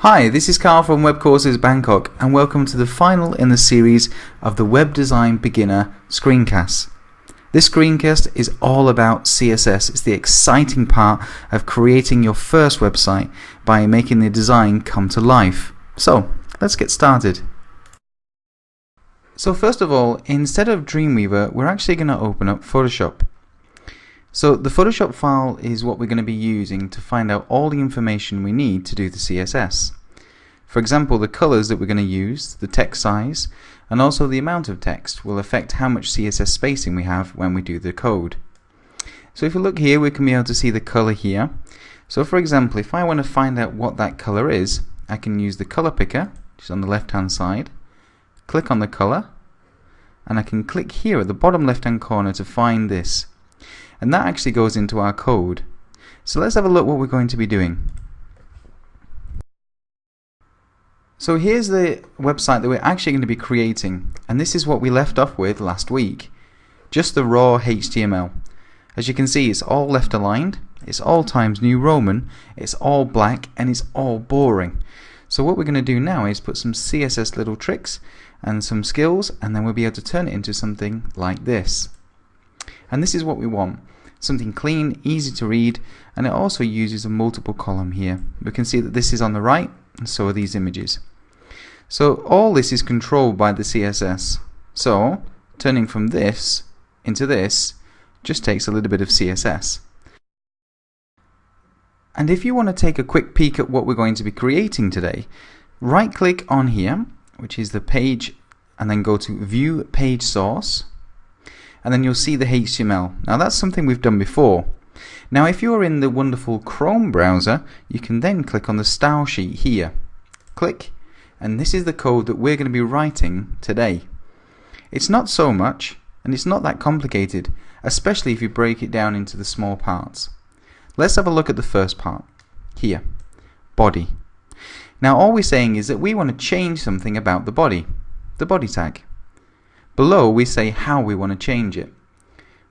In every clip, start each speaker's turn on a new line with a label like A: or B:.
A: Hi, this is Carl from Web Courses Bangkok, and welcome to the final in the series of the Web Design Beginner screencasts. This screencast is all about CSS. It's the exciting part of creating your first website by making the design come to life. So, let's get started. So first of all, instead of Dreamweaver, we're actually going to open up Photoshop. So the Photoshop file is what we're going to be using to find out all the information we need to do the CSS. For example, the colors that we're going to use, the text size, and also the amount of text will affect how much CSS spacing we have when we do the code. So if you look here, we can be able to see the color here. So for example, if I want to find out what that color is, I can use the color picker, which is on the left hand side, click on the color, and I can click here at the bottom left hand corner to find this. And that actually goes into our code. So let's have a look what we're going to be doing. So here's the website that we're actually going to be creating, and this is what we left off with last week. Just the raw HTML. As you can see, it's all left aligned, it's all Times New Roman, it's all black, and it's all boring. So what we're going to do now is put some CSS little tricks and some skills, and then we'll be able to turn it into something like this. And this is what we want. Something clean, easy to read, and it also uses a multiple column here. We can see that this is on the right, and so are these images. So all this is controlled by the CSS. So turning from this into this just takes a little bit of CSS. And if you want to take a quick peek at what we're going to be creating today, right click on here, which is the page, and then go to View Page Source. And then you'll see the HTML. Now that's something we've done before. Now if you're in the wonderful Chrome browser, you can then click on the style sheet here. Click, and this is the code that we're going to be writing today. It's not so much, and it's not that complicated, especially if you break it down into the small parts. Let's have a look at the first part. Here, body. Now all we're saying is that we want to change something about the body tag. Below we say how we want to change it.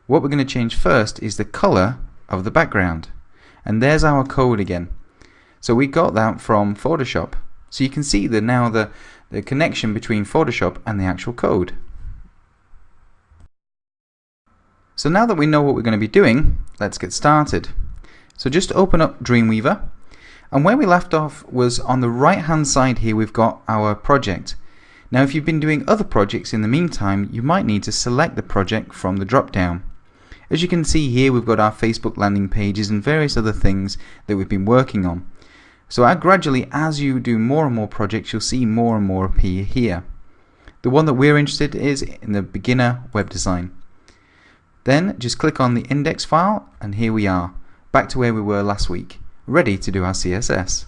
A: What we're going to change first is the color of the background. And there's our code again. So we got that from Photoshop. So you can see now the connection between Photoshop and the actual code. So now that we know what we're going to be doing, let's get started. So just open up Dreamweaver. And where we left off was on the right hand side here we've got our project. Now if you've been doing other projects in the meantime, you might need to select the project from the drop down. As you can see here, we've got our Facebook landing pages and various other things that we've been working on. So gradually, as you do more and more projects, you'll see more and more appear here. The one that we're interested in is in the beginner web design. Then just click on the index file, and here we are, back to where we were last week, ready to do our CSS.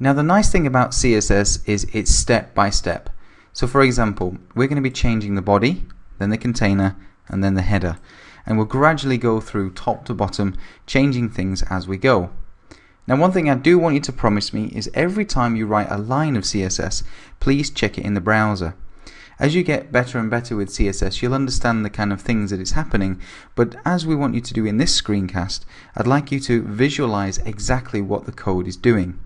A: Now the nice thing about CSS is it's step by step. So for example, we're going to be changing the body, then the container, and then the header. And we'll gradually go through top to bottom, changing things as we go. Now one thing I do want you to promise me is every time you write a line of CSS, please check it in the browser. As you get better and better with CSS, you'll understand the kind of things that is happening, but as we want you to do in this screencast, I'd like you to visualize exactly what the code is doing.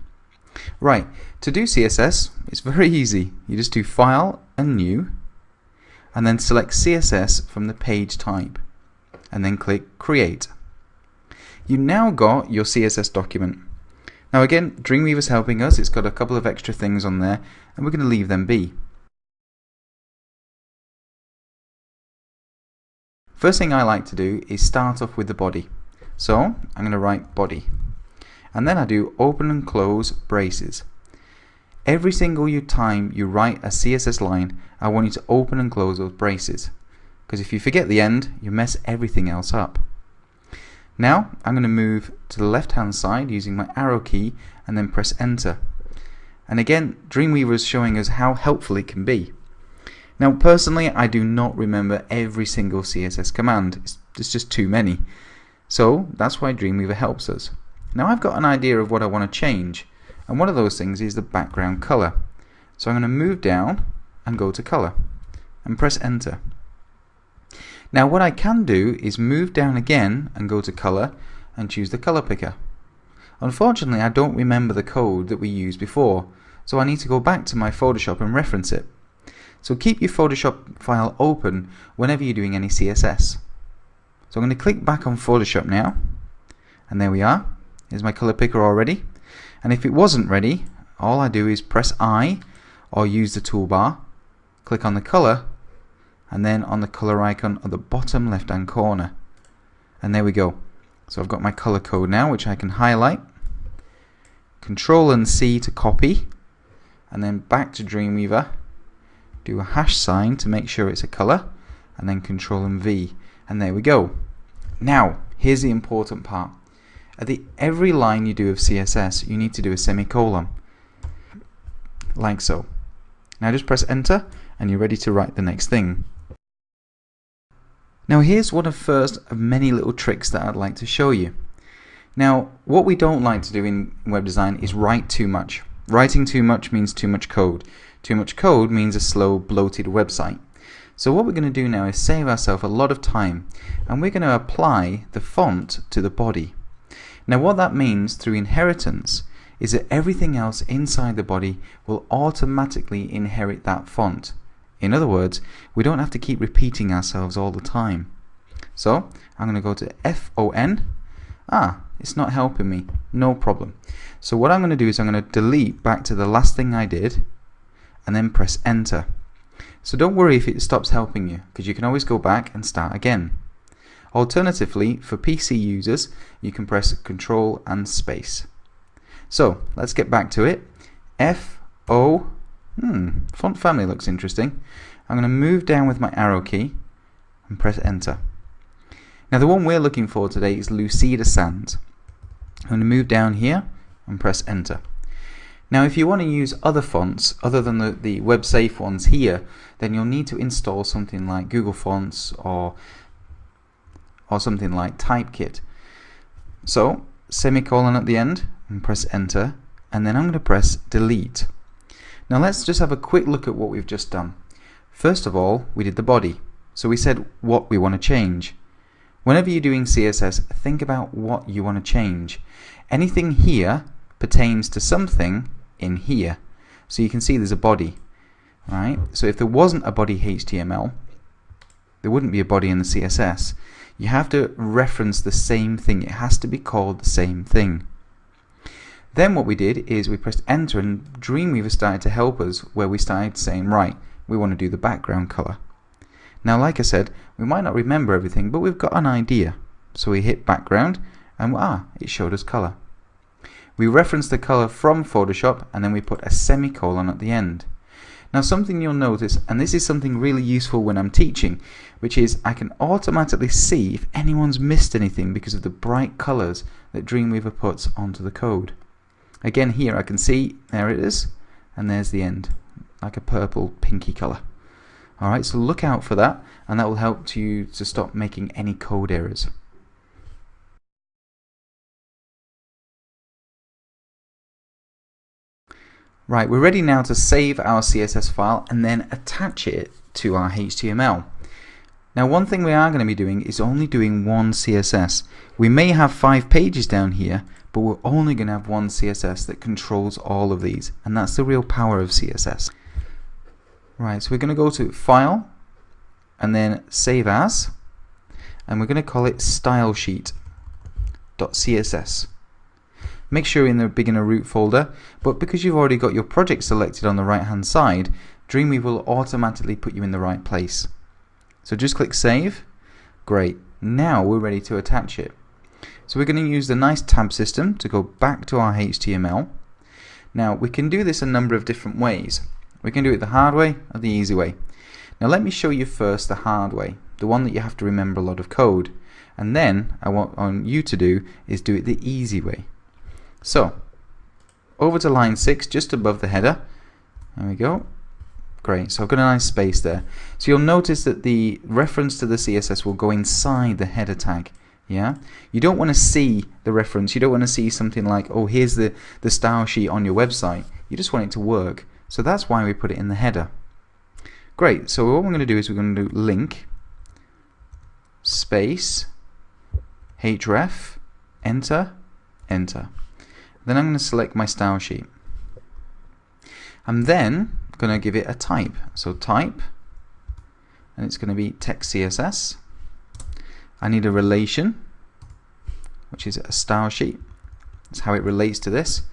A: Right, to do CSS, it's very easy. You just do File and New, and then select CSS from the page type, and then click Create. You now got your CSS document. Now again, Dreamweaver's helping us. It's got a couple of extra things on there, and we're going to leave them be. First thing I like to do is start off with the body. So I'm going to write body. And then I do open and close braces. Every single time you write a CSS line, I want you to open and close those braces. Because if you forget the end, you mess everything else up. Now I'm going to move to the left hand side using my arrow key and then press enter. And again, Dreamweaver is showing us how helpful it can be. Now personally, I do not remember every single CSS command. It's just too many. So that's why Dreamweaver helps us. Now I've got an idea of what I want to change, and one of those things is the background color. So I'm going to move down and go to color and press enter. Now what I can do is move down again and go to color and choose the color picker. Unfortunately, I don't remember the code that we used before, so I need to go back to my Photoshop and reference it. So keep your Photoshop file open whenever you're doing any CSS. So I'm going to click back on Photoshop now, and there we are. Here's my color picker already. And if it wasn't ready, all I do is press I or use the toolbar, click on the color, and then on the color icon at the bottom left hand corner. And there we go. So I've got my color code now, which I can highlight, Control and C to copy, and then back to Dreamweaver, do a hash sign to make sure it's a color, and then Control and V, and there we go. Now here's the important part. At every line you do of CSS, you need to do a semicolon, like so. Now just press enter and you're ready to write the next thing. Now here's one of first of many little tricks that I'd like to show you. Now what we don't like to do in web design is write too much. Writing too much means too much code. Too much code means a slow, bloated website. So what we're going to do now is save ourselves a lot of time, and we're going to apply the font to the body. Now what that means through inheritance is that everything else inside the body will automatically inherit that font. In other words, we don't have to keep repeating ourselves all the time. So I'm going to go to FON. It's not helping me. No problem. So what I'm going to do is I'm going to delete back to the last thing I did and then press enter. So don't worry if it stops helping you, because you can always go back and start again. Alternatively, for PC users, you can press Control and space. So let's get back to it. Font family looks interesting. I'm going to move down with my arrow key and press enter. Now the one we're looking for today is Lucida Sans. I'm going to move down here and press enter. Now if you want to use other fonts other than the web safe ones here, then you'll need to install something like Google Fonts or something like Typekit. So semicolon at the end and press enter, and then I'm going to press delete. Now let's just have a quick look at what we've just done. First of all, we did the body. So we said what we want to change. Whenever you're doing CSS, think about what you want to change. Anything here pertains to something in here. So you can see there's a body, right? So if there wasn't a body HTML, there wouldn't be a body in the CSS. You have to reference the same thing. It has to be called the same thing. Then what we did is we pressed enter, and Dreamweaver started to help us, where we started saying, right, we want to do the background color. Now like I said, we might not remember everything, but we've got an idea. So we hit background and it showed us color. We referenced the color from Photoshop, and then we put a semicolon at the end. Now something you'll notice, and this is something really useful when I'm teaching, which is I can automatically see if anyone's missed anything because of the bright colors that Dreamweaver puts onto the code. Again here I can see, there it is, and there's the end, like a purple pinky color. Alright, so look out for that, and that will help you to stop making any code errors. Right, we're ready now to save our CSS file and then attach it to our HTML. Now one thing we are going to be doing is only doing one CSS. We may have 5 pages down here, but we're only going to have one CSS that controls all of these, and that's the real power of CSS. Right, so we're going to go to File and then Save As, and we're going to call it stylesheet.css. Make sure you're in the beginner root folder, but because you've already got your project selected on the right hand side, Dreamweaver will automatically put you in the right place. So just click Save. Great, now we're ready to attach it. So we're going to use the nice tab system to go back to our HTML. Now we can do this a number of different ways. We can do it the hard way or the easy way. Now let me show you first the hard way, the one that you have to remember a lot of code, and then I want you to do is do it the easy way. So over to line 6, just above the header. There we go. Great, so I've got a nice space there. So you'll notice that the reference to the CSS will go inside the header tag. Yeah, you don't want to see the reference. You don't want to see something like, oh, here's the style sheet on your website. You just want it to work. So that's why we put it in the header. Great, so what we're going to do is we're going to do link space, href, enter, enter. Then I'm going to select my style sheet. I'm then going to give it a type. So type, and it's going to be text CSS. I need a relation, which is a style sheet. That's how it relates to this.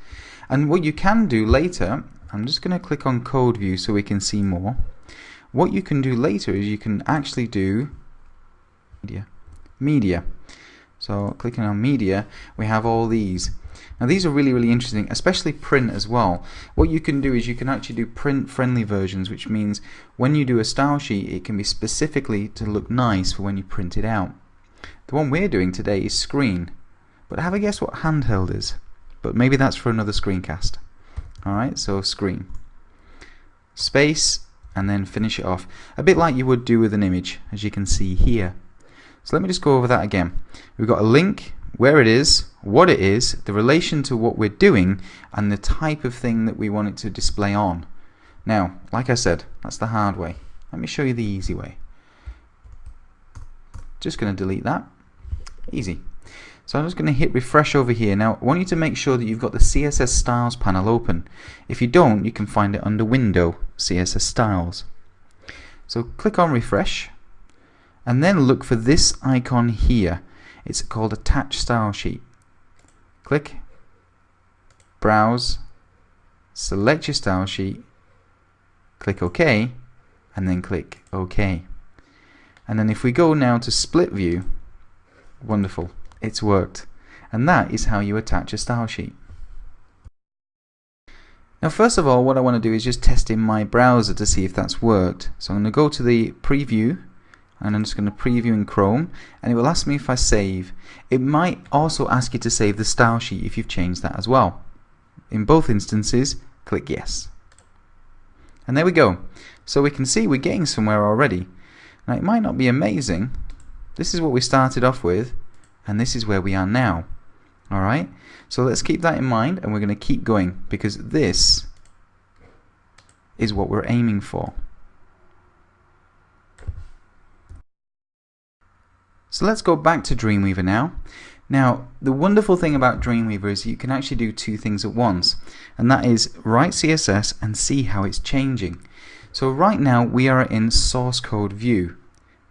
A: And what you can do later, I'm just going to click on code view so we can see more. What you can do later is you can actually do media. So clicking on media, we have all these. Now these are really, really interesting, especially print as well. What you can do is you can actually do print friendly versions, which means when you do a style sheet, it can be specifically to look nice for when you print it out. The one we're doing today is screen, but have a guess what handheld is. But maybe that's for another screencast. Alright, so screen, space, and then finish it off. A bit like you would do with an image, as you can see here. So let me just go over that again. We've got a link, where it is, what it is, the relation to what we're doing, and the type of thing that we want it to display on. Now, like I said, that's the hard way. Let me show you the easy way. Just going to delete that. Easy. So I'm just going to hit refresh over here. Now I want you to make sure that you've got the CSS styles panel open. If you don't, you can find it under Window, CSS styles. So click on refresh and then look for this icon here. It's called attach style sheet. Click, browse, select your style sheet, click OK, and then click OK. And then if we go now to split view, wonderful. It's worked. And that is how you attach a style sheet. Now first of all, what I want to do is just test in my browser to see if that's worked. So I'm going to go to the preview, and I'm just going to preview in Chrome, and it will ask me if I save. It might also ask you to save the style sheet if you've changed that as well. In both instances, click yes. And there we go. So we can see we're getting somewhere already. Now it might not be amazing. This is what we started off with, and this is where we are now. Alright, so let's keep that in mind, and we're going to keep going, because this is what we're aiming for. So let's go back to Dreamweaver now. Now the wonderful thing about Dreamweaver is you can actually do two things at once, and that is write CSS and see how it's changing. So right now we are in source code view.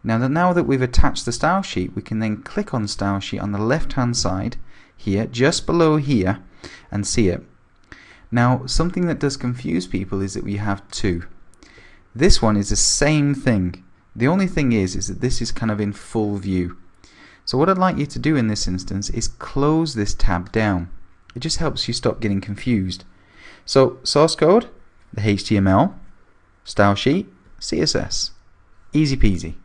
A: Now that we've attached the style sheet, we can then click on style sheet on the left hand side here, just below here, and see it. Now something that does confuse people is that we have two. This one is the same thing. The only thing is that this is kind of in full view. So what I'd like you to do in this instance is close this tab down. It just helps you stop getting confused. So source code, the HTML, style sheet, CSS. Easy peasy.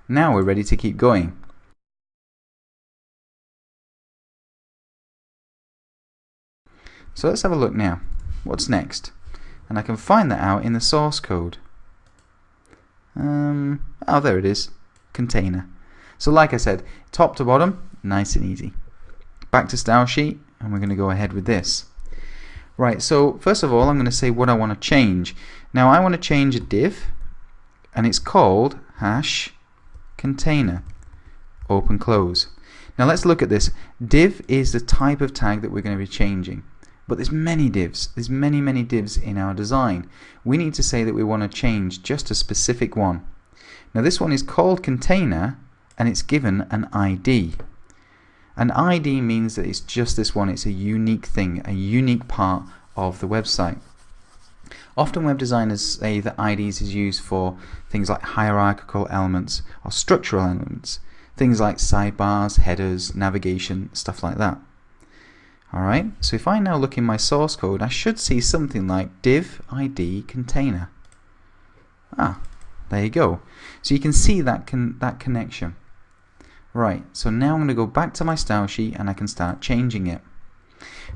A: Now we're ready to keep going. So let's have a look now. What's next? And I can find that out in the source code. Oh, there it is. Container. So like I said, top to bottom, nice and easy. Back to style sheet, and we're going to go ahead with this. Right, so first of all, I'm going to say what I want to change. Now I want to change a div, and it's called hash container, open close. Now let's look at this. Div is the type of tag that we're going to be changing, but there's many divs. There's many divs in our design. We need to say that we want to change just a specific one. Now this one is called container, and it's given an ID. An ID means that it's just this one. It's a unique thing, a unique part of the website. Often web designers say that IDs is used for things like hierarchical elements or structural elements, things like sidebars, headers, navigation, stuff like that. Alright, so if I now look in my source code, I should see something like div ID container. Ah, there you go. So you can see that connection. Right, so now I'm going to go back to my style sheet and I can start changing it.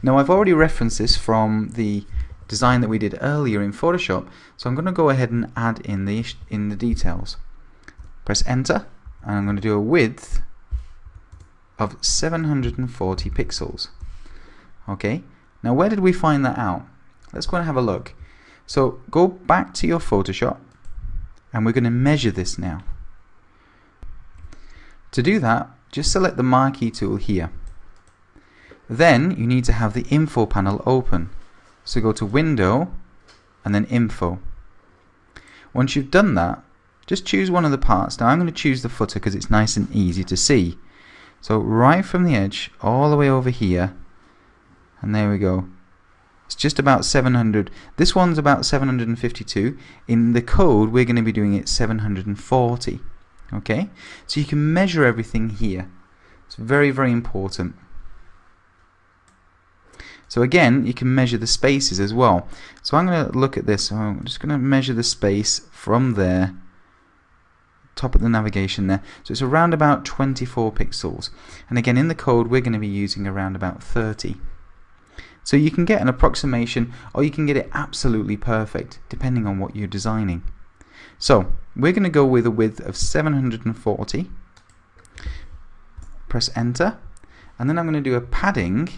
A: Now I've already referenced this from the design that we did earlier in Photoshop, so I'm going to go ahead and add in the details. Press enter, and I'm going to do a width of 740 pixels. Okay, now where did we find that out? Let's go and have a look. So go back to your Photoshop, and we're going to measure this now. To do that, just select the marquee tool here. Then you need to have the info panel open. So go to Window and then Info. Once you've done that, just choose one of the parts. Now I'm going to choose the footer because it's nice and easy to see. So right from the edge all the way over here, and there we go. It's just about 700. This one's about 752. In the code we're going to be doing it 740. Okay, so you can measure everything here. It's very, very important. So again, you can measure the spaces as well. So I'm going to look at this. So I'm just going to measure the space from there, top of the navigation there. So it's around about 24 pixels. And again, in the code, we're going to be using around about 30. So you can get an approximation, or you can get it absolutely perfect, depending on what you're designing. So we're going to go with a width of 740. Press enter, and then I'm going to do a padding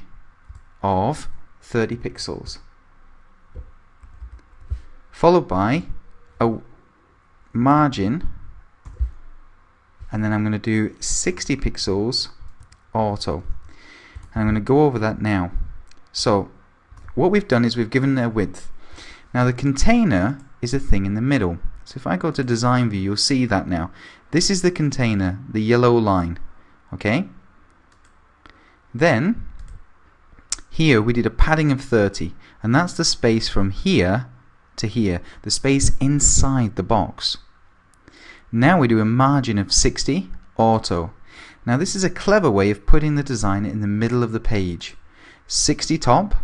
A: of 30 pixels, followed by a margin, and then I'm going to do 60 pixels auto. And I'm going to go over that now. So what we've done is we've given their width. Now the container is a thing in the middle. So if I go to design view, you'll see that now. This is the container, the yellow line. Okay? Then here we did a padding of 30, and that's the space from here to here, the space inside the box. Now we do a margin of 60 auto. Now this is a clever way of putting the design in the middle of the page. 60 top,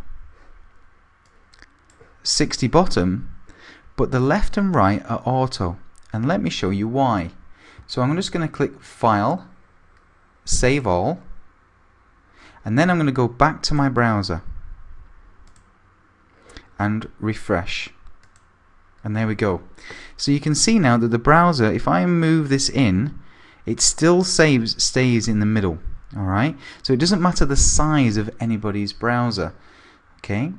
A: 60 bottom, but the left and right are auto, and let me show you why. So I'm just going to click File, Save All, and then I'm going to go back to my browser and refresh, and there we go. So you can see now that the browser, if I move this in, it still stays in the middle. Alright, so it doesn't matter the size of anybody's browser. Okay,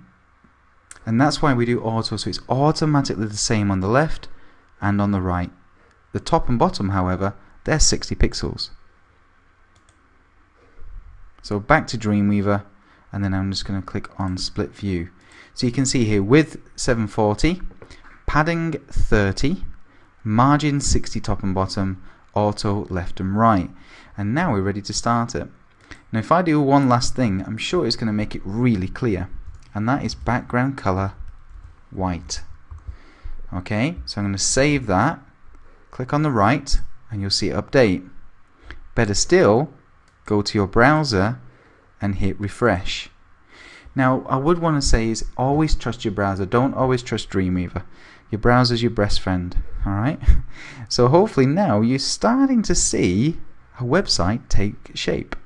A: and that's why we do auto, so it's automatically the same on the left and on the right. The top and bottom, however, they're 60 pixels. So back to Dreamweaver, and then I'm just going to click on split view. So you can see here width 740, padding 30, margin 60 top and bottom, auto left and right. And now we're ready to start it. Now if I do one last thing, I'm sure it's going to make it really clear, and that is background color white. Okay, so I'm going to save that, click on the right, and you'll see update. Better still, go to your browser and hit refresh. Now I would want to say is always trust your browser, don't always trust Dreamweaver. Your browser's your best friend. Alright, so hopefully now you're starting to see a website take shape.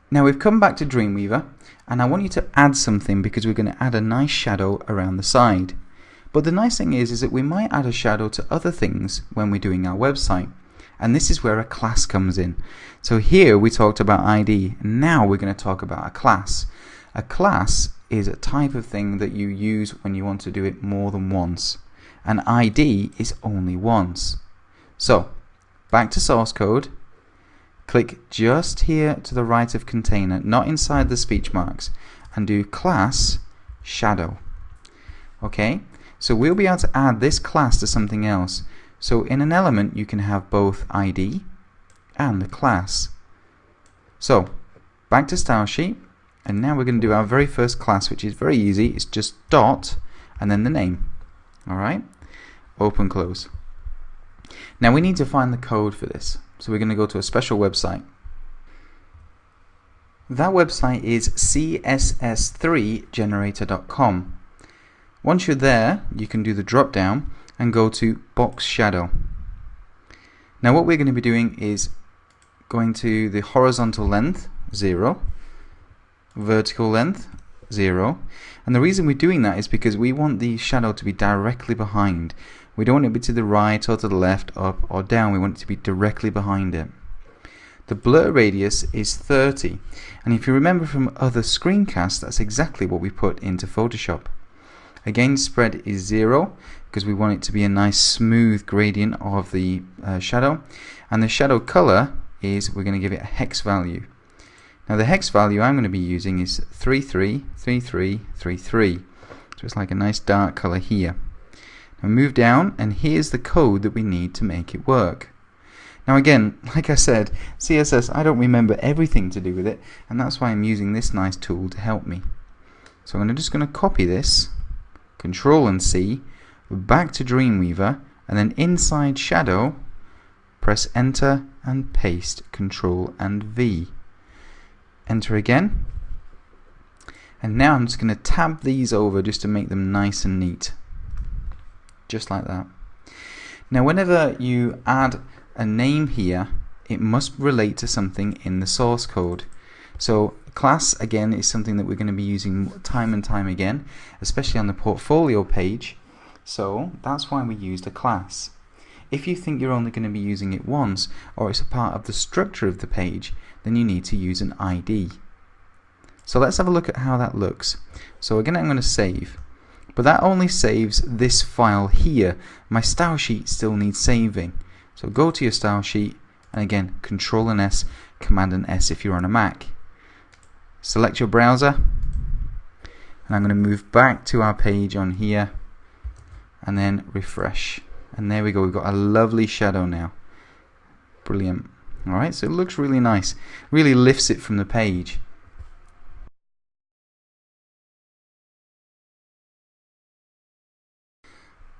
A: Now we've come back to Dreamweaver, and I want you to add something because we're going to add a nice shadow around the side. But the nice thing is that we might add a shadow to other things when we're doing our website, and this is where a class comes in. So here we talked about ID, and now we're going to talk about a class. A class is a type of thing that you use when you want to do it more than once. An ID is only once. So back to source code, click just here to the right of container, not inside the speech marks, and do class shadow. Okay, so we'll be able to add this class to something else. So in an element you can have both ID and the class. So back to style sheet, and now we're going to do our very first class, which is very easy. It's just dot and then the name. Alright, open close. Now we need to find the code for this, so we're going to go to a special website. That website is CSS3generator.com. Once you're there, you can do the drop down and go to box shadow. Now what we're going to be doing is going to the horizontal length 0, vertical length 0, and the reason we're doing that is because we want the shadow to be directly behind. We don't want it to be to the right or to the left, up or down. We want it to be directly behind it. The blur radius is 30, and if you remember from other screencasts, that's exactly what we put into Photoshop. Again, spread is 0 because we want it to be a nice smooth gradient of the shadow. And the shadow color is, we're going to give it a hex value. Now the hex value I'm going to be using is 333333. So it's like a nice dark color here. Now move down, and here's the code that we need to make it work. Now again, like I said, CSS, I don't remember everything to do with it, and that's why I'm using this nice tool to help me. So I'm just going to copy this, Control and C, back to Dreamweaver, and then inside Shadow, press Enter and paste Control and V. Enter again, and now I'm just going to tab these over just to make them nice and neat, just like that. Now whenever you add a name here, it must relate to something in the source code. So class again is something that we're going to be using time and time again, especially on the portfolio page, so that's why we used a class. If you think you're only going to be using it once, or it's a part of the structure of the page, then you need to use an ID. So let's have a look at how that looks. So again, I'm going to save, but that only saves this file here. My style sheet still needs saving. So go to your style sheet, and again, Control and S, Command and S if you're on a Mac. Select your browser, and I'm going to move back to our page on here, and then refresh. And there we go, we've got a lovely shadow now. Brilliant. Alright, so it looks really nice. Really lifts it from the page.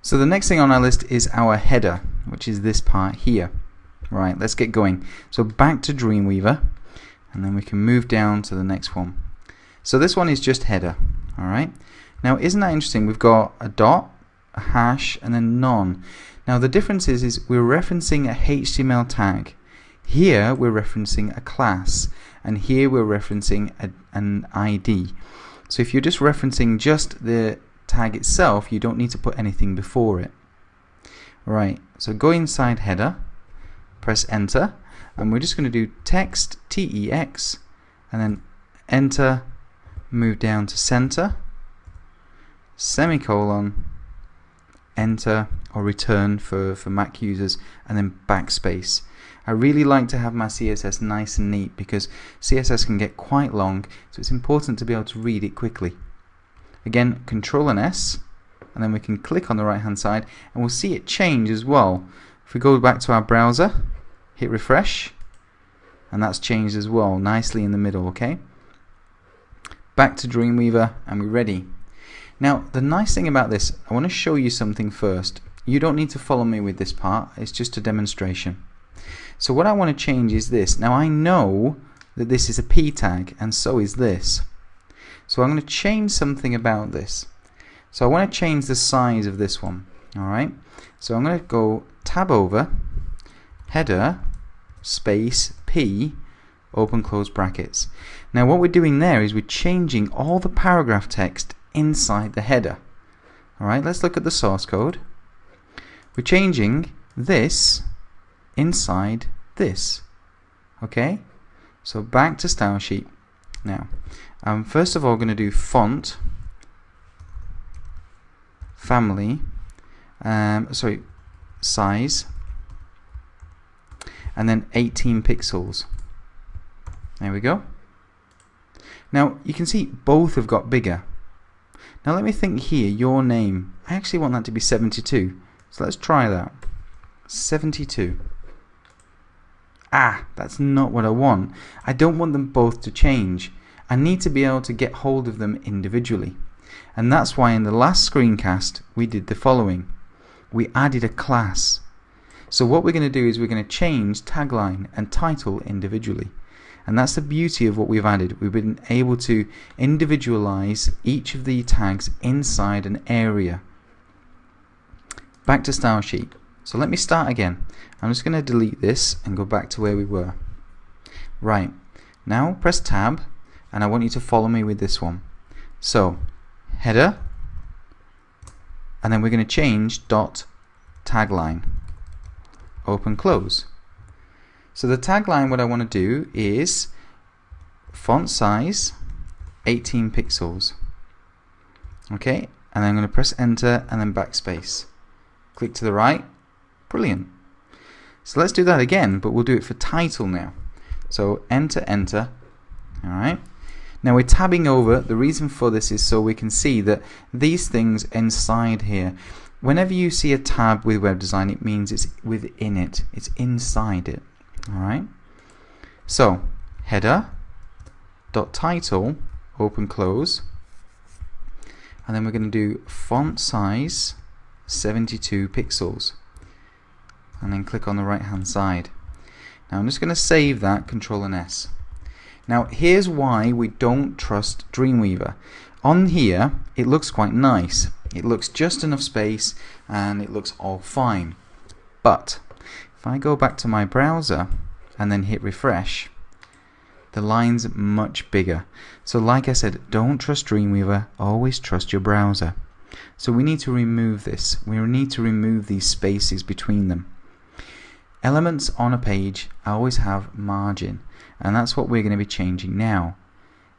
A: So the next thing on our list is our header, which is this part here. Right, let's get going. So back to Dreamweaver, and then we can move down to the next one. So this one is just header. Alright, now isn't that interesting? We've got a dot, a hash, and then none. Now the difference is we're referencing a HTML tag. Here we're referencing a class, and here we're referencing an ID. So if you're just referencing just the tag itself, you don't need to put anything before it. Right, so go inside header, press enter, and we're just going to do text, TEX, and then enter, move down to center, semicolon, enter, or return for Mac users, and then backspace. I really like to have my CSS nice and neat because CSS can get quite long, so it's important to be able to read it quickly. Again, Control and S, and then we can click on the right hand side, and we'll see it change as well. If we go back to our browser, hit refresh, and that's changed as well, nicely in the middle, okay? Back to Dreamweaver, and we're ready. Now, the nice thing about this, I want to show you something first. You don't need to follow me with this part, it's just a demonstration. So what I want to change is this. Now I know that this is a P tag, and so is this. So I'm going to change something about this. So I want to change the size of this one. Alright, so I'm going to go tab over, header, space, P, open close brackets. Now what we're doing there is we're changing all the paragraph text inside the header. Alright, let's look at the source code. We're changing this inside this. Okay, so back to style sheet. Now I'm first of all going to do font, family, size, and then 18 pixels. There we go. Now you can see both have got bigger. Now let me think here, your name, I actually want that to be 72, so let's try that. 72. Ah, that's not what I want. I don't want them both to change. I need to be able to get hold of them individually. And that's why in the last screencast we did the following. We added a class. So what we're going to do is we're going to change tagline and title individually. And that's the beauty of what we've added. We've been able to individualize each of the tags inside an area. Back to style sheet. So let me start again. I'm just going to delete this and go back to where we were. Right, now press tab, and I want you to follow me with this one. So header, and then we're going to change dot tagline, open close. So the tagline, what I want to do is font size 18 pixels. Okay, and then I'm going to press enter and then backspace. Click to the right. Brilliant. So let's do that again, but we'll do it for title now. So enter, enter. Alright. Now we're tabbing over. The reason for this is so we can see that these things inside here. Whenever you see a tab with web design, it means it's within it. It's inside it. Alright. So header dot title, open close, and then we're going to do font size 72 pixels, and then click on the right hand side. Now I'm just going to save that, Control and S. Now here's why we don't trust Dreamweaver. On here it looks quite nice, it looks just enough space and it looks all fine, but if I go back to my browser and then hit refresh, the line's much bigger. So like I said, don't trust Dreamweaver, always trust your browser. So we need to remove this. We need to remove these spaces between them. Elements on a page always have margin, and that's what we're going to be changing now.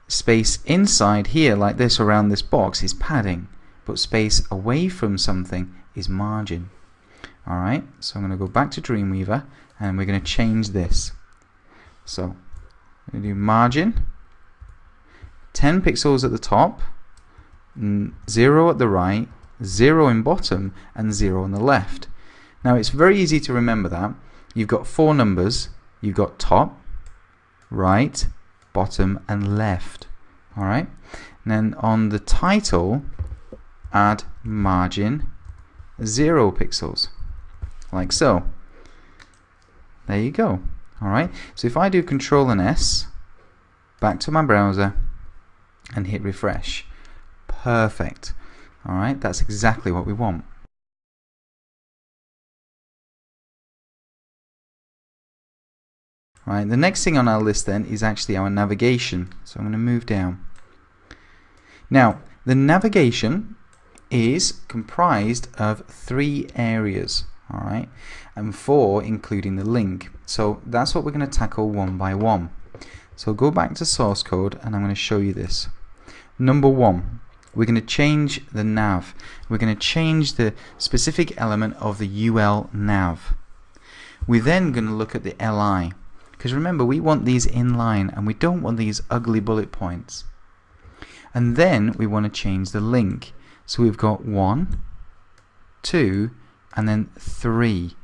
A: Space inside here, like this around this box, is padding, but space away from something is margin. Alright, so I'm going to go back to Dreamweaver and we're going to change this. So I'm going to do margin, 10 pixels at the top, 0 at the right, 0 in bottom, and 0 on the left. Now it's very easy to remember that. You've got 4 numbers. You've got top, right, bottom, and left. Alright? And then on the title, add margin 0 pixels. Like so. There you go. Alright, so if I do Control and S, back to my browser, and hit refresh, perfect. Alright, that's exactly what we want. Right, the next thing on our list then is actually our navigation. So I'm going to move down. Now, the navigation is comprised of 3 areas. Alright, and 4 including the link. So that's what we're going to tackle one by one. So go back to source code and I'm going to show you this. Number 1, we're going to change the nav. We're going to change the specific element of the UL nav. We're then going to look at the LI, because remember we want these in line and we don't want these ugly bullet points. And then we want to change the link. So we've got 1, 2, and then 3.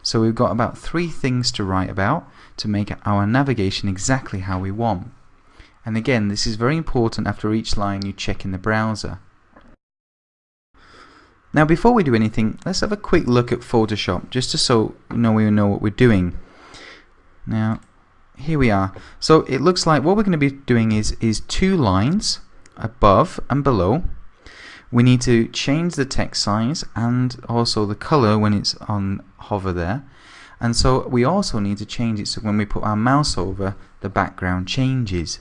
A: So we've got about 3 things to write about to make our navigation exactly how we want. And again, this is very important. After each line you check in the browser. Now before we do anything, let's have a quick look at Photoshop, just so we know what we're doing. Now here we are. So it looks like what we're going to be doing is 2 lines above and below. We need to change the text size and also the color when it's on hover there. And so we also need to change it so when we put our mouse over, the background changes.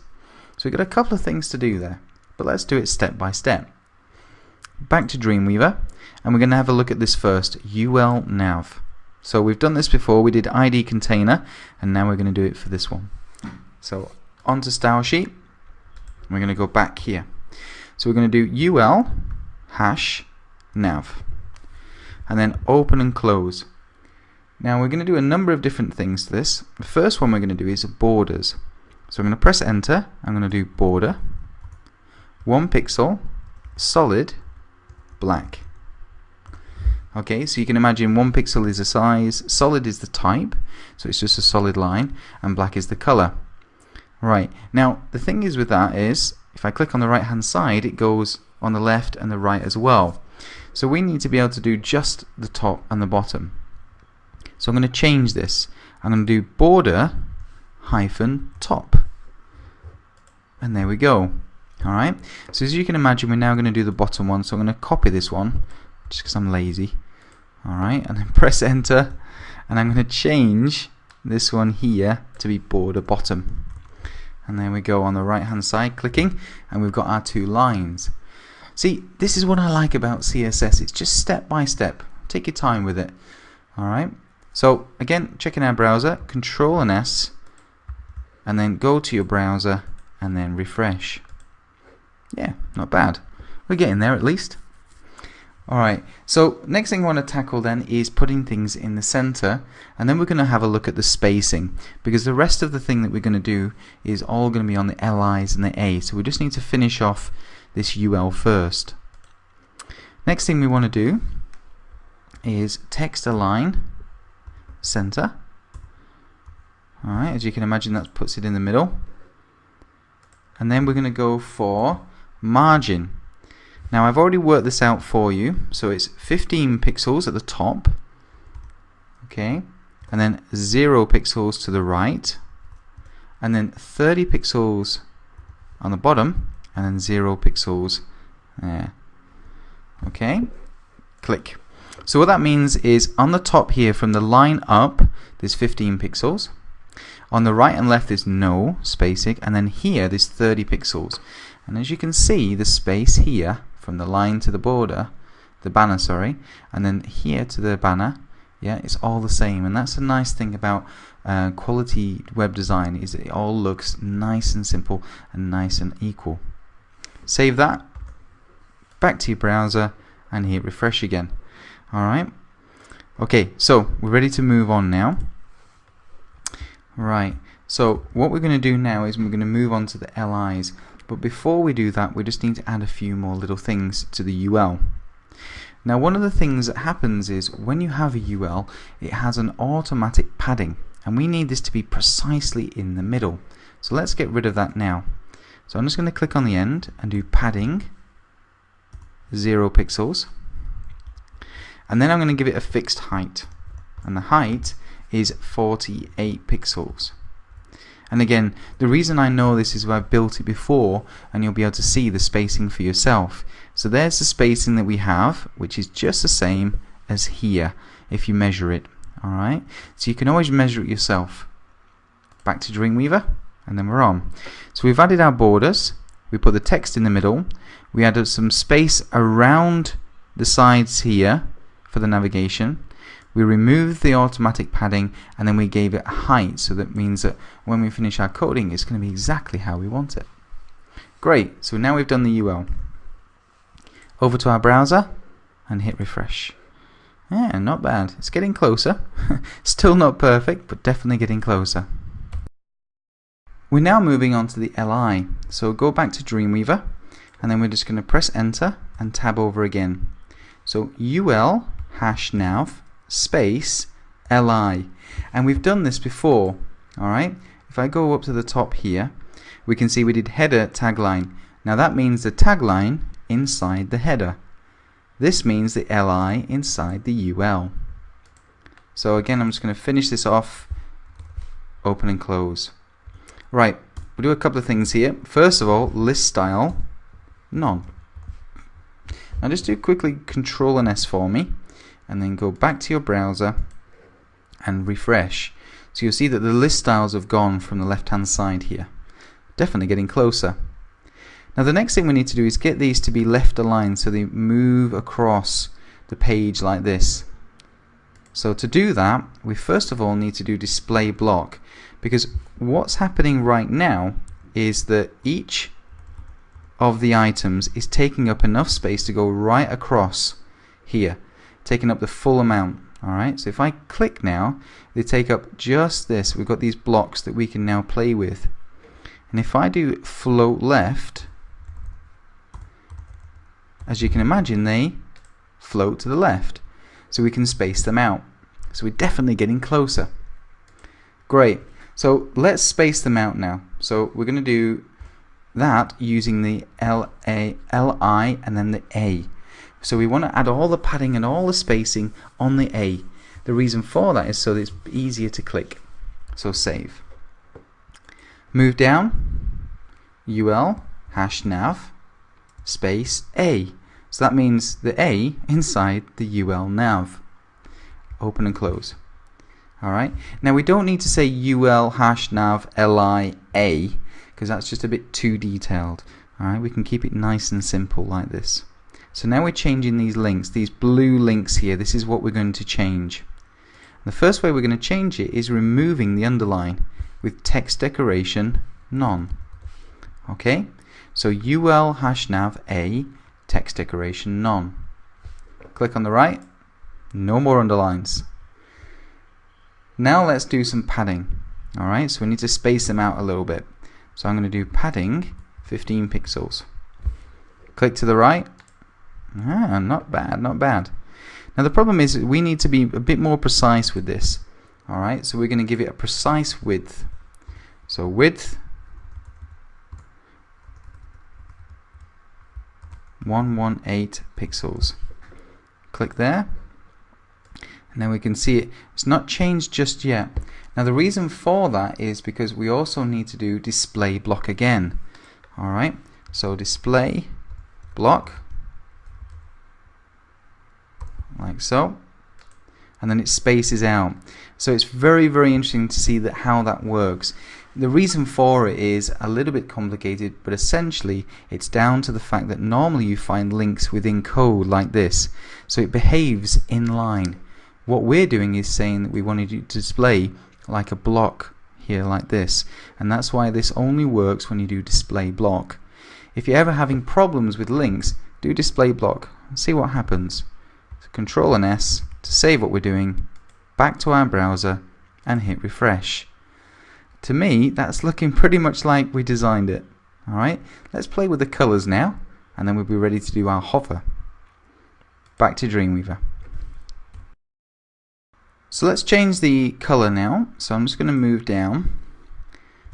A: So we've got a couple of things to do there, but let's do it step by step. Back to Dreamweaver, and we're going to have a look at this first, UL nav. So we've done this before, we did ID container, and now we're going to do it for this one. So onto style sheet, we're going to go back here. So we're going to do UL hash nav, and then open and close. Now we're going to do a number of different things to this. The first one we're going to do is borders. So I'm going to press enter. I'm going to do border 1 pixel solid black. Okay, so you can imagine 1 pixel is the size, solid is the type, so it's just a solid line, and black is the color. Right, now the thing is with that is if I click on the right hand side, it goes on the left and the right as well. So we need to be able to do just the top and the bottom. So I'm going to change this. I'm going to do border hyphen top, and there we go. Alright, so as you can imagine, we're now going to do the bottom one. So I'm going to copy this one just because I'm lazy. Alright, and then press enter, and I'm going to change this one here to be border bottom. And there we go, on the right hand side, clicking, and we've got our 2 lines. See, this is what I like about CSS. It's just step by step. Take your time with it. Alright, so again, check in our browser, Control and S, and then go to your browser and then refresh. Yeah, not bad. We're getting there at least. Alright, so next thing I want to tackle then is putting things in the center, and then we're going to have a look at the spacing, because the rest of the thing that we're going to do is all going to be on the LIs and the A, so we just need to finish off this UL first. Next thing we want to do is text align center. Alright, as you can imagine, that puts it in the middle. And then we're going to go for margin. Now I've already worked this out for you, so it's 15 pixels at the top, okay, and then 0 pixels to the right, and then 30 pixels on the bottom, and then 0 pixels there. Okay, click. So what that means is on the top here, from the line up, there's 15 pixels. On the right and left there's no spacing, and then here there's 30 pixels. And as you can see, the space here from the line to the border, the banner, sorry, and then here to the banner, yeah, it's all the same. And that's a nice thing about quality web design, is that it all looks nice and simple and nice and equal. Save that, back to your browser, and hit refresh again. Alright, okay, so we're ready to move on now. Right, so what we're going to do now is we're going to move on to the LIs. But before we do that, we just need to add a few more little things to the UL. Now, one of the things that happens is when you have a UL, it has an automatic padding, and we need this to be precisely in the middle. So let's get rid of that now. So I'm just going to click on the end and do padding 0 pixels, and then I'm going to give it a fixed height, and the height is 48 pixels. And again, the reason I know this is I've built it before, and you'll be able to see the spacing for yourself. So there's the spacing that we have, which is just the same as here if you measure it. Alright, so you can always measure it yourself. Back to Dreamweaver, and then we're on. So we've added our borders, we put the text in the middle, we added some space around the sides here for the navigation. We removed the automatic padding, and then we gave it a height, so that means that when we finish our coding, it's going to be exactly how we want it. Great, so now we've done the UL. Over to our browser and hit refresh. Yeah, not bad. It's getting closer. Still not perfect, but definitely getting closer. We're now moving on to the LI. So go back to Dreamweaver, and then we're just going to press enter and tab over again. So UL #nav space LI, and we've done this before. Alright, if I go up to the top here, we can see we did header tagline. Now that means the tagline inside the header. This means the LI inside the UL. So again, I'm just going to finish this off, open and close. Right, we'll do a couple of things here. First of all, list style none. Now just do quickly Control and S for me, and then go back to your browser and refresh. So you'll see that the list styles have gone from the left hand side here. Definitely getting closer. Now the next thing we need to do is get these to be left aligned so they move across the page like this. So to do that, we first of all need to do display block, because what's happening right now is that each of the items is taking up enough space to go right across here, taking up the full amount. Alright, so if I click now, they take up just this. We've got these blocks that we can now play with. And if I do float left, as you can imagine, they float to the left. So we can space them out. So we're definitely getting closer. Great. So let's space them out now. So we're going to do that using the LI and then the A. So we want to add all the padding and all the spacing on the A. The reason for that is so that it's easier to click. So save. Move down, UL #nav space A. So that means the A inside the UL nav. Open and close. Alright, now we don't need to say UL #nav LI A, because that's just a bit too detailed. Alright, we can keep it nice and simple like this. So now we're changing these links, these blue links here. This is what we're going to change. The first way we're going to change it is removing the underline with text decoration none. Okay, so UL #nav A text decoration none. Click on the right, no more underlines. Now let's do some padding. Alright, so we need to space them out a little bit. So I'm going to do padding 15 pixels. Click to the right. Not bad, not bad. Now the problem is we need to be a bit more precise with this. Alright, so we're going to give it a precise width. So width 118 pixels. Click there. And then we can see it's not changed just yet. Now the reason for that is because we also need to do display block again. Alright, so display block, like so, and then it spaces out. So it's very, very interesting to see that how that works. The reason for it is a little bit complicated, but essentially it's down to the fact that normally you find links within code like this, so it behaves in line. What we're doing is saying that we wanted it to display like a block here like this, and that's why this only works when you do display block. If you're ever having problems with links, do display block and see what happens. So Control and S to save what we're doing, back to our browser and hit refresh. To me that's looking pretty much like we designed it. Alright, let's play with the colors now and then we'll be ready to do our hover. Back to Dreamweaver. So let's change the color now. So I'm just going to move down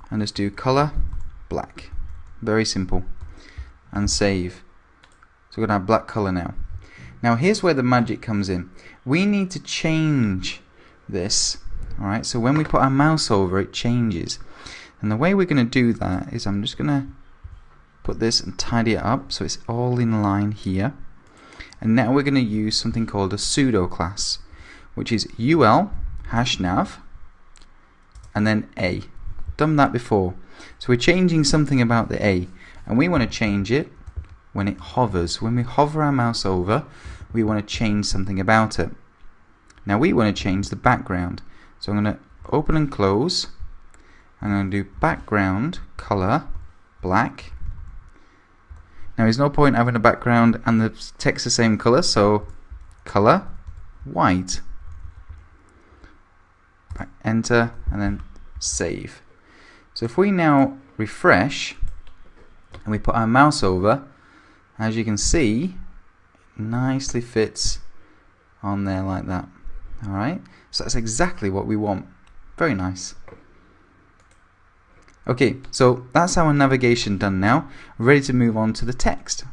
A: and just do color black. Very simple. And save. So we're going to have black color now. Now here's where the magic comes in. We need to change this. Alright, so when we put our mouse over it changes. And the way we're going to do that is I'm just going to put this and tidy it up so it's all in line here. And now we're going to use something called a pseudo class, which is ul #nav and then a. Done that before. So we're changing something about the a, and we want to change it when it hovers. When we hover our mouse over, we want to change something about it. Now we want to change the background. So I'm going to open and close. I'm going to do background color black. Now there's no point having a background and the text the same color, so color white. Enter and then save. So if we now refresh and we put our mouse over, as you can see, it nicely fits on there like that. Alright, so that's exactly what we want. Very nice. Okay, so that's our navigation done now. Ready to move on to the text.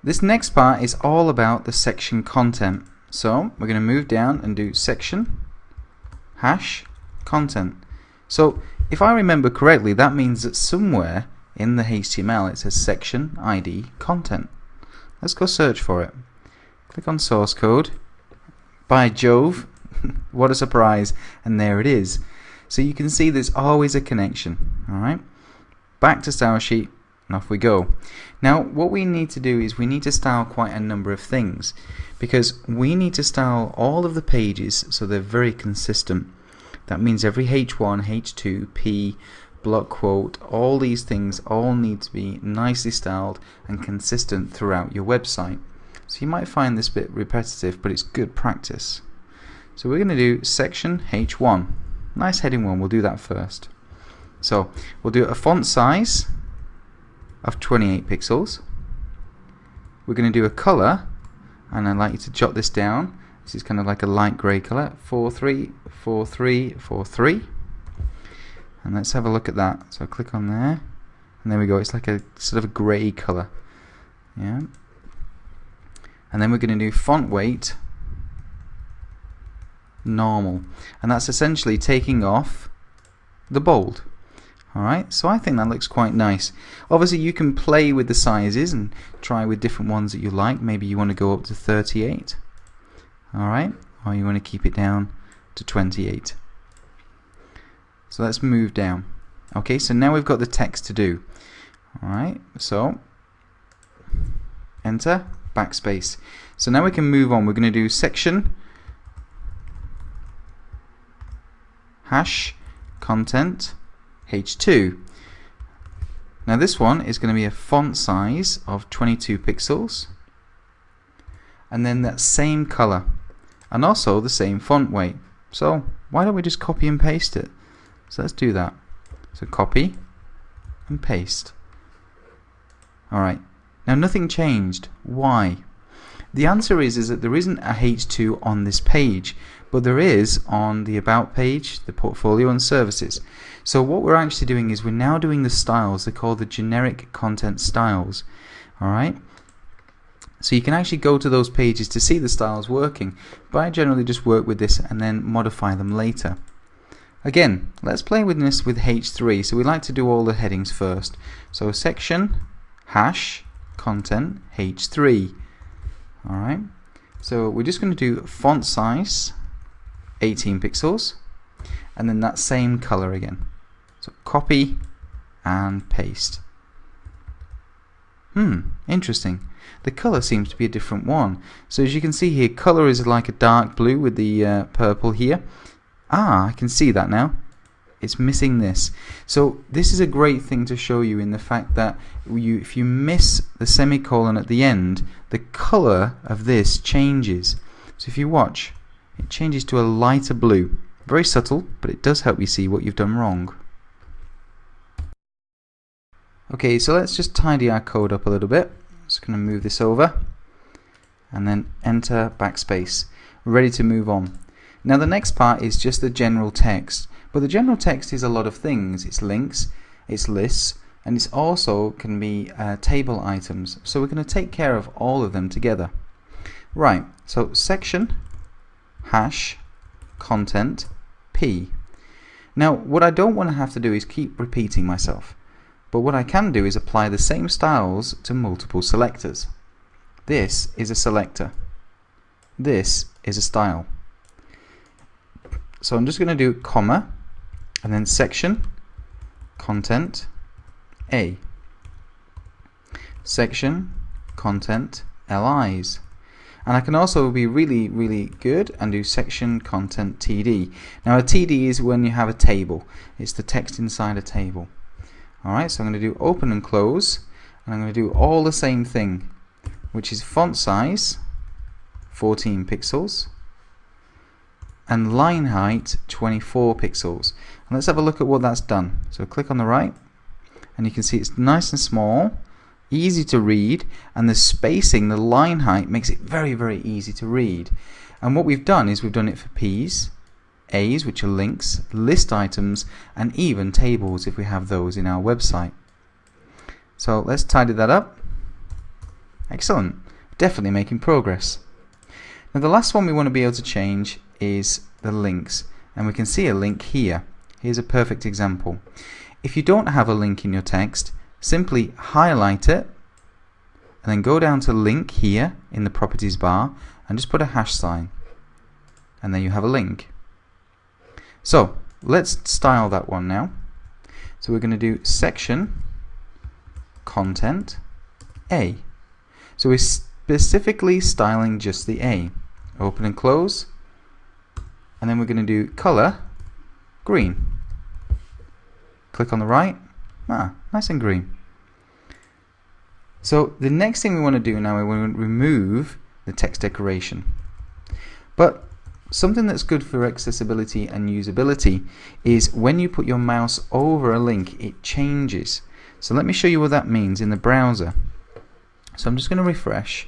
A: This next part is all about the section content. So we're going to move down and do section #content. So if I remember correctly, that means that somewhere in the HTML it says section ID content. Let's go search for it. Click on source code. By Jove, what a surprise, and there it is. So you can see there's always a connection. Alright, back to style sheet and off we go. Now what we need to do is we need to style quite a number of things, because we need to style all of the pages so they're very consistent. That means every H1, H2, P, block quote, all these things all need to be nicely styled and consistent throughout your website. So you might find this bit repetitive, but it's good practice. So we're going to do section H1. Nice heading one, we'll do that first. So we'll do a font size of 28 pixels. We're going to do a color, and I'd like you to jot this down. This is kind of like a light grey color, 434343. And let's have a look at that. So click on there, and there we go. It's like a sort of a grey color. Yeah. And then we're going to do font weight normal, and that's essentially taking off the bold. Alright, so I think that looks quite nice. Obviously you can play with the sizes and try with different ones that you like. Maybe you want to go up to 38, alright, or you want to keep it down to 28. So let's move down. Okay, so now we've got the text to do. Alright, so enter, backspace. So now we can move on. We're going to do section #content H2. Now this one is going to be a font size of 22 pixels, and then that same color, and also the same font weight. So why don't we just copy and paste it? So let's do that. So copy and paste. Alright, now nothing changed. Why? The answer is that there isn't a H2 on this page, but there is on the About page, the Portfolio and Services. So what we're actually doing is we're now doing the styles. They're called the generic content styles. Alright? So you can actually go to those pages to see the styles working, but I generally just work with this and then modify them later. Again, let's play with this with H3. So we like to do all the headings first. So section, hash, content, H3. Alright, so we're just going to do font size 18 pixels and then that same color again. So copy and paste. Interesting. The color seems to be a different one. So as you can see here, color is like a dark blue with the purple here. I can see that now. It's missing this. So this is a great thing to show you in the fact that if you miss the semicolon at the end, the color of this changes. So if you watch, it changes to a lighter blue. Very subtle, but it does help you see what you've done wrong. Okay, so let's just tidy our code up a little bit. Just going to move this over and then enter backspace. We're ready to move on. Now the next part is just the general text. But the general text is a lot of things. It's links, it's lists, and it's also can be table items. So we're going to take care of all of them together. Right, so section, hash, content, P. Now what I don't want to have to do is keep repeating myself. But what I can do is apply the same styles to multiple selectors. This is a selector. This is a style. So I'm just going to do comma, and then section, content, A. Section, content, LIs. And I can also be really good and do section, content, TD. Now a TD is when you have a table. It's the text inside a table. Alright, so I'm going to do open and close, and I'm going to do all the same thing, which is font size, 14 pixels, and line height 24 pixels. And let's have a look at what that's done. So click on the right and you can see it's nice and small, easy to read, and the spacing, the line height, makes it very easy to read. And what we've done is we've done it for P's, A's, which are links, list items, and even tables if we have those in our website. So let's tidy that up. Excellent. Definitely making progress. Now the last one we want to be able to change is the links, and we can see a link here. Here's a perfect example. If you don't have a link in your text, simply highlight it and then go down to link here in the properties bar and just put a hash sign, and then you have a link. So let's style that one now. So we're going to do section, content, A. So we're specifically styling just the A. Open and close. And then we're going to do color, green. Click on the right. Nice and green. So the next thing we want to do now, we want to remove the text decoration. But something that's good for accessibility and usability is when you put your mouse over a link, it changes. So let me show you what that means in the browser. So I'm just going to refresh.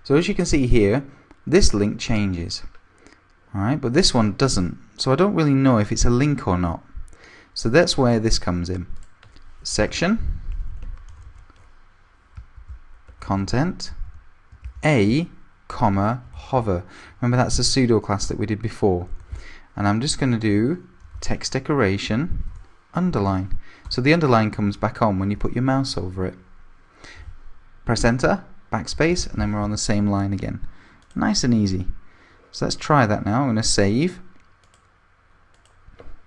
A: So as you can see here, this link changes. Alright, but this one doesn't. So I don't really know if it's a link or not. So that's where this comes in. Section, content, A, comma, hover. Remember that's a pseudo class that we did before. And I'm just going to do text decoration, underline. So the underline comes back on when you put your mouse over it. Press enter, backspace, and then we're on the same line again. Nice and easy. So let's try that now. I'm going to save.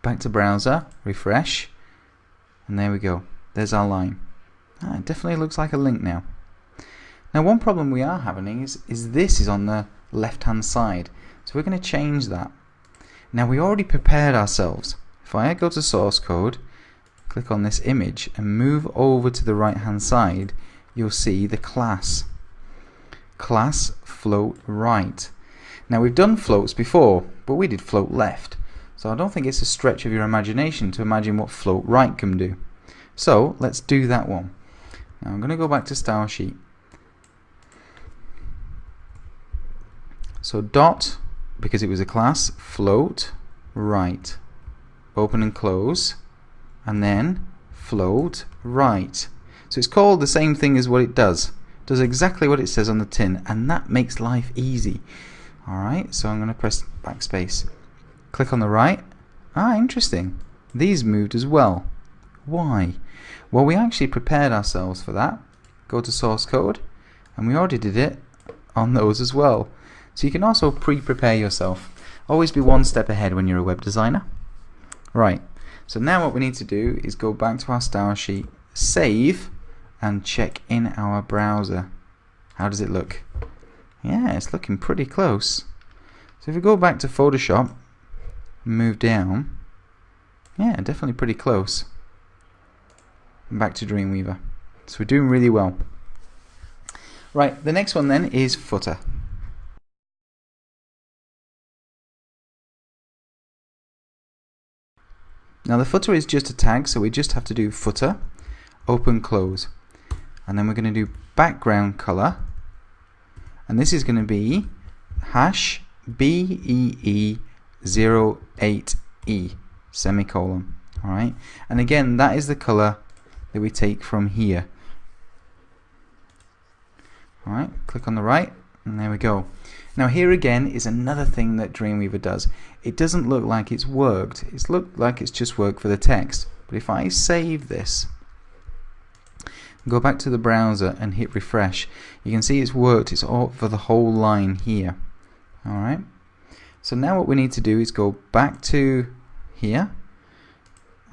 A: Back to browser, refresh, and there we go. There's our line. It definitely looks like a link now. Now one problem we are having is this is on the left hand side. So we're going to change that. Now we already prepared ourselves. If I go to source code, click on this image and move over to the right hand side, you'll see the class float right. Now we've done floats before, but we did float left, so I don't think it's a stretch of your imagination to imagine what float right can do. So let's do that one. Now I'm going to go back to style sheet. So dot, because it was a class, float right, open and close, and then float right. So it's called the same thing as what it does. It does exactly what it says on the tin, and that makes life easy. Alright, so I'm going to press backspace. Click on the right. Interesting. These moved as well. Why? Well, we actually prepared ourselves for that. Go to source code, and we already did it on those as well. So you can also pre-prepare yourself. Always be one step ahead when you're a web designer. Right, so now what we need to do is go back to our style sheet, save, and check in our browser. How does it look? Yeah, it's looking pretty close. So if we go back to Photoshop, move down, yeah, definitely pretty close. And back to Dreamweaver. So we're doing really well. Right, the next one then is footer. Now the footer is just a tag, so we just have to do footer, open, close. And then we're going to do background color, and this is going to be hash BEE08E, semicolon. Alright, and again that is the color that we take from here. Alright, click on the right, and there we go. Now here again is another thing that Dreamweaver does. It doesn't look like it's worked. It's looked like it's just worked for the text. But if I save this, go back to the browser and hit refresh, you can see it's worked. It's all for the whole line here. Alright, so now what we need to do is go back to here.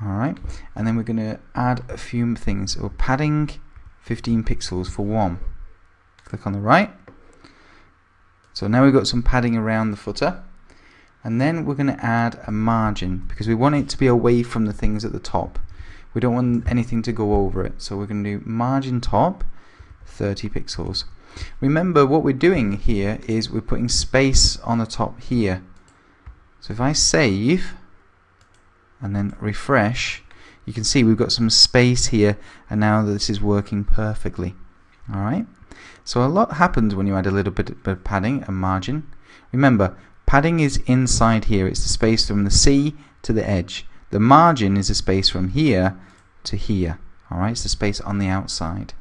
A: Alright, and then we're going to add a few things. So padding 15 pixels for 1. Click on the right. So now we've got some padding around the footer, and then we're going to add a margin because we want it to be away from the things at the top. We don't want anything to go over it, so we're going to do margin top 30 pixels. Remember what we're doing here is we're putting space on the top here. So if I save and then refresh, you can see we've got some space here, and now this is working perfectly. Alright, so a lot happens when you add a little bit of padding and margin. Remember, padding is inside here. It's the space from the C to the edge. The margin is the space from here to here. Alright, it's the space on the outside.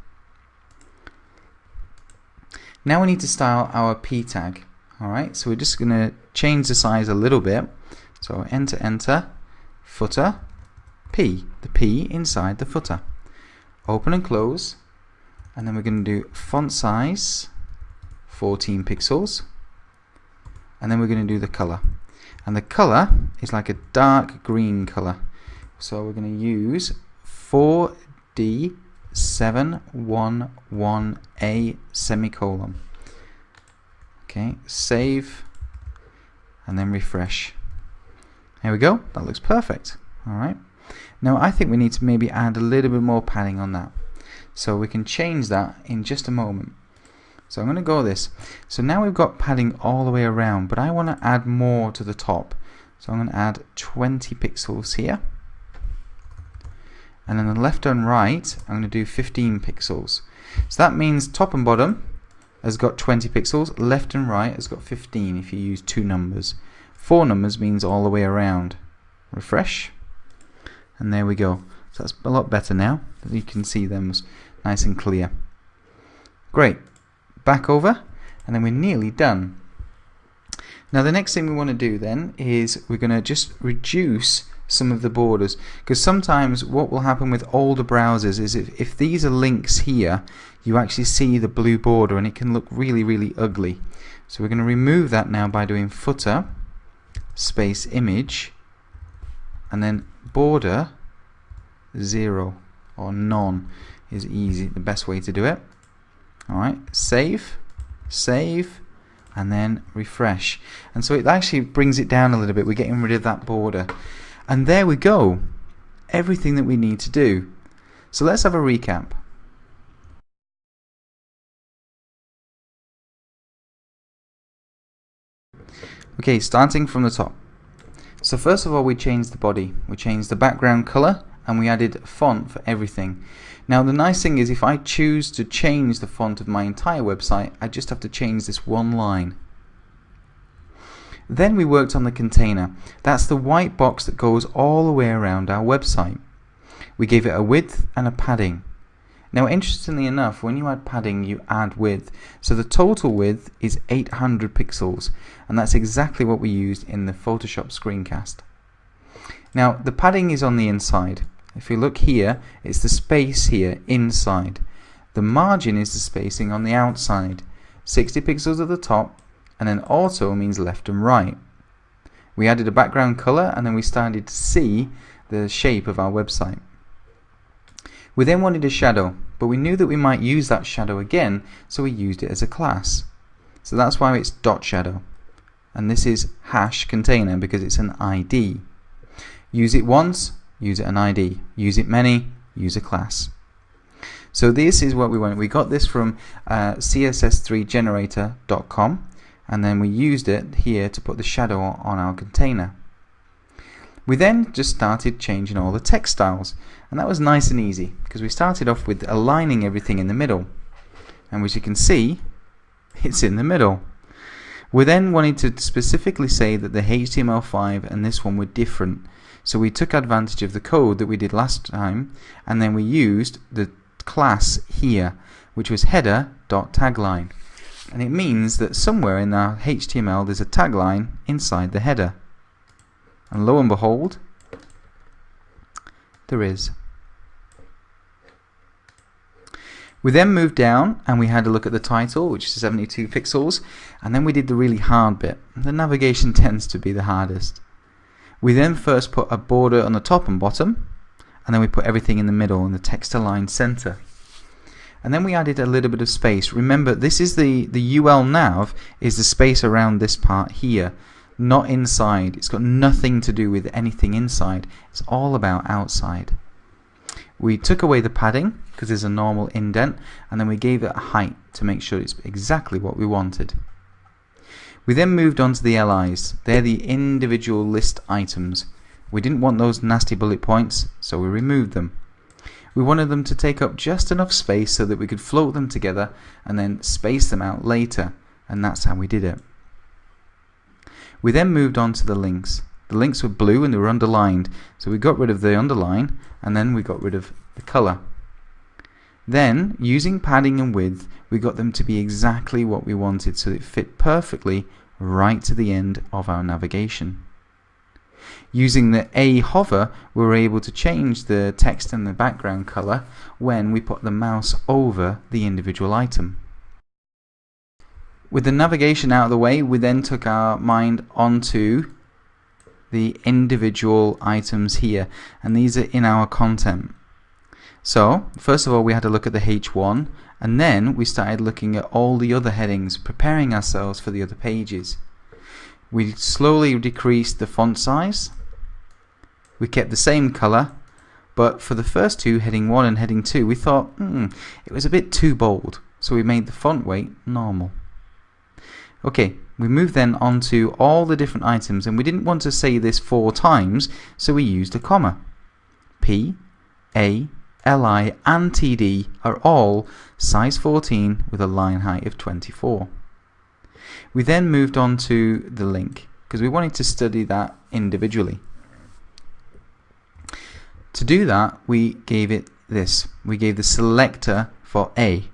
A: Now we need to style our P tag. Alright, so we're just going to change the size a little bit. So enter, footer, P. The P inside the footer. Open and close. And then we're going to do font size 14 pixels, and then we're going to do the color, and the color is like a dark green color, so we're going to use 4D711A semicolon. Okay, save and then refresh. There we go, that looks perfect. Alright, now I think we need to maybe add a little bit more padding on that. So we can change that in just a moment. So I'm going to go this. So now we've got padding all the way around, but I want to add more to the top. So I'm going to add 20 pixels here. And then the left and right, I'm going to do 15 pixels. So that means top and bottom has got 20 pixels, left and right has got 15 if you use 2 numbers. 4 numbers means all the way around. Refresh. And there we go. So that's a lot better now. You can see them nice and clear. Great. Back over, and then we're nearly done. Now the next thing we want to do then is we're going to just reduce some of the borders, because sometimes what will happen with older browsers is if these are links here, you actually see the blue border and it can look really ugly. So we're going to remove that now by doing footer space image and then border 0 or none is easy, the best way to do it. Alright, save, and then refresh. And so it actually brings it down a little bit. We're getting rid of that border. And there we go. everything that we need to do. So let's have a recap. Okay, starting from the top. So first of all, we changed the body, we changed the background color, and we added font for everything. Now the nice thing is, if I choose to change the font of my entire website, I just have to change this one line. Then we worked on the container. That's the white box that goes all the way around our website. We gave it a width and a padding. Now interestingly enough, when you add padding, you add width. So the total width is 800 pixels, and that's exactly what we used in the Photoshop screencast. Now the padding is on the inside. If you look here, it's the space here inside. The margin is the spacing on the outside. 60 pixels at the top, and then auto means left and right. We added a background color, and then we started to see the shape of our website. We then wanted a shadow, but we knew that we might use that shadow again, so we used it as a class. So that's why it's dot shadow, and this is hash container because it's an ID. Use it once, use it an ID. Use it many, use a class. So this is what we want. We got this from CSS3generator.com, and then we used it here to put the shadow on our container. We then just started changing all the text styles, and that was nice and easy because we started off with aligning everything in the middle, and as you can see, it's in the middle. We then wanted to specifically say that the HTML5 and this one were different, so we took advantage of the code that we did last time, and then we used the class here, which was header.tagline, and it means that somewhere in our HTML there's a tagline inside the header. And lo and behold, there is. We then moved down and we had a look at the title, which is 72 pixels, and then we did the really hard bit. The navigation tends to be the hardest. We then first put a border on the top and bottom, and then we put everything in the middle and the text aligned center. And then we added a little bit of space. Remember, this is the UL nav is the space around this part here, not inside. It's got nothing to do with anything inside. It's all about outside. We took away the padding because there's a normal indent, and then we gave it a height to make sure it's exactly what we wanted. We then moved on to the LIs. They're the individual list items. We didn't want those nasty bullet points, so we removed them. We wanted them to take up just enough space so that we could float them together and then space them out later, and that's how we did it. We then moved on to the links. The links were blue and they were underlined, so we got rid of the underline and then we got rid of the color. Then, using padding and width, we got them to be exactly what we wanted, so it fit perfectly right to the end of our navigation. Using the A hover, we were able to change the text and the background color when we put the mouse over the individual item. With the navigation out of the way, we then took our mind onto the individual items here, and these are in our content. So first of all, we had a look at the H1, and then we started looking at all the other headings, preparing ourselves for the other pages. We slowly decreased the font size. We kept the same color, but for the first two, heading 1 and heading 2, we thought it was a bit too bold, so we made the font weight normal. Okay, we moved then on to all the different items, and we didn't want to say this 4 times, so we used a comma. P, A, LI and TD are all size 14 with a line height of 24. We then moved on to the link because we wanted to study that individually. To do that, we gave it this. We gave the selector for A.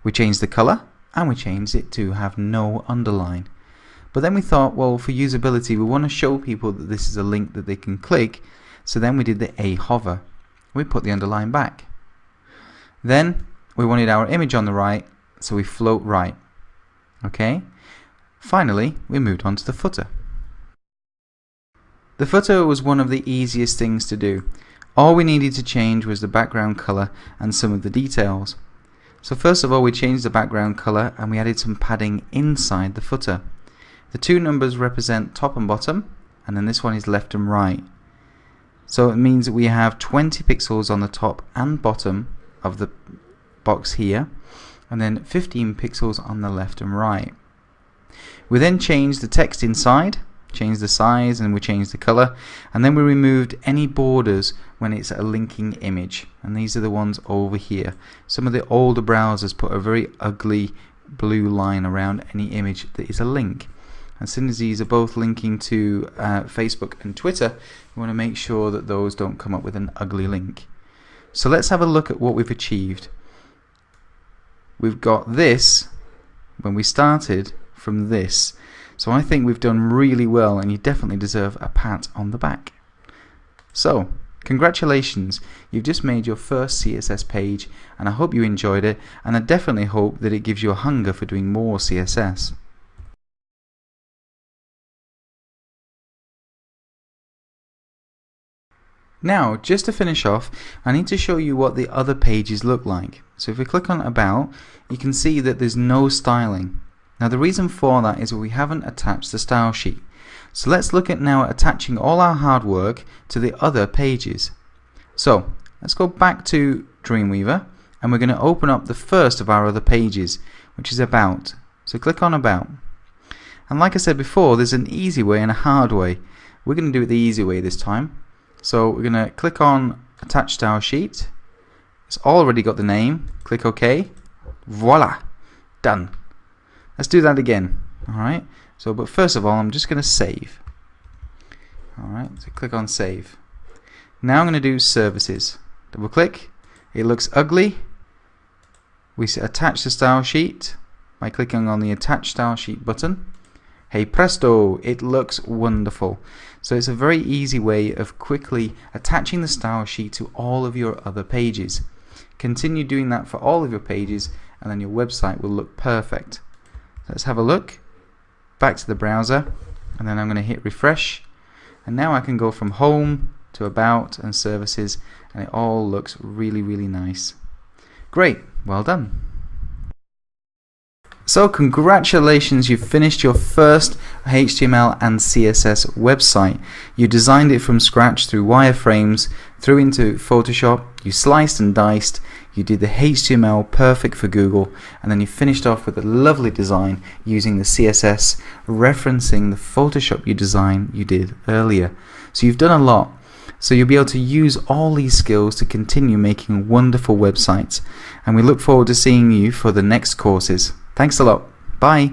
A: We changed the color and we changed it to have no underline. But then we thought, well, for usability, we want to show people that this is a link that they can click, so then we did the A hover. We put the underline back. Then we wanted our image on the right, so we float right. Okay. Finally, we moved on to the footer. The footer was one of the easiest things to do. All we needed to change was the background color and some of the details. So first of all, we changed the background color and we added some padding inside the footer. The 2 numbers represent top and bottom, and then this one is left and right. So it means that we have 20 pixels on the top and bottom of the box here, and then 15 pixels on the left and right. We then changed the text inside, changed the size, and we changed the color, and then we removed any borders when it's a linking image, and these are the ones over here. Some of the older browsers put a very ugly blue line around any image that is a link. And since these are both linking to Facebook and Twitter, we want to make sure that those don't come up with an ugly link. So let's have a look at what we've achieved. We've got this when we started from this. So I think we've done really well, and you definitely deserve a pat on the back. So, congratulations, you've just made your first CSS page, and I hope you enjoyed it, and I definitely hope that it gives you a hunger for doing more CSS. Now, just to finish off, I need to show you what the other pages look like. So if we click on About, you can see that there's no styling. Now the reason for that is that we haven't attached the style sheet. So let's look at now attaching all our hard work to the other pages. So let's go back to Dreamweaver, and we're going to open up the first of our other pages, which is About. So click on About. And like I said before, there's an easy way and a hard way. We're going to do it the easy way this time. So we're going to click on Attach Style Sheet. It's already got the name. Click OK. Voila! Done. Let's do that again. Alright. So, but first of all, I'm just going to save. Alright. So click on Save. Now I'm going to do Services. Double click. It looks ugly. We attach the style sheet by clicking on the Attach Style Sheet button. Hey presto, it looks wonderful. So it's a very easy way of quickly attaching the style sheet to all of your other pages. Continue doing that for all of your pages, and then your website will look perfect. Let's have a look. Back to the browser, and then I'm going to hit refresh, and now I can go from Home to About and Services, and it all looks really, really nice. Great, well done. So congratulations, you've finished your first HTML and CSS website. You designed it from scratch through wireframes, through into Photoshop, you sliced and diced, you did the HTML perfect for Google, and then you finished off with a lovely design using the CSS, referencing the Photoshop you did earlier. So you've done a lot. So you'll be able to use all these skills to continue making wonderful websites. And we look forward to seeing you for the next courses. Thanks a lot. Bye.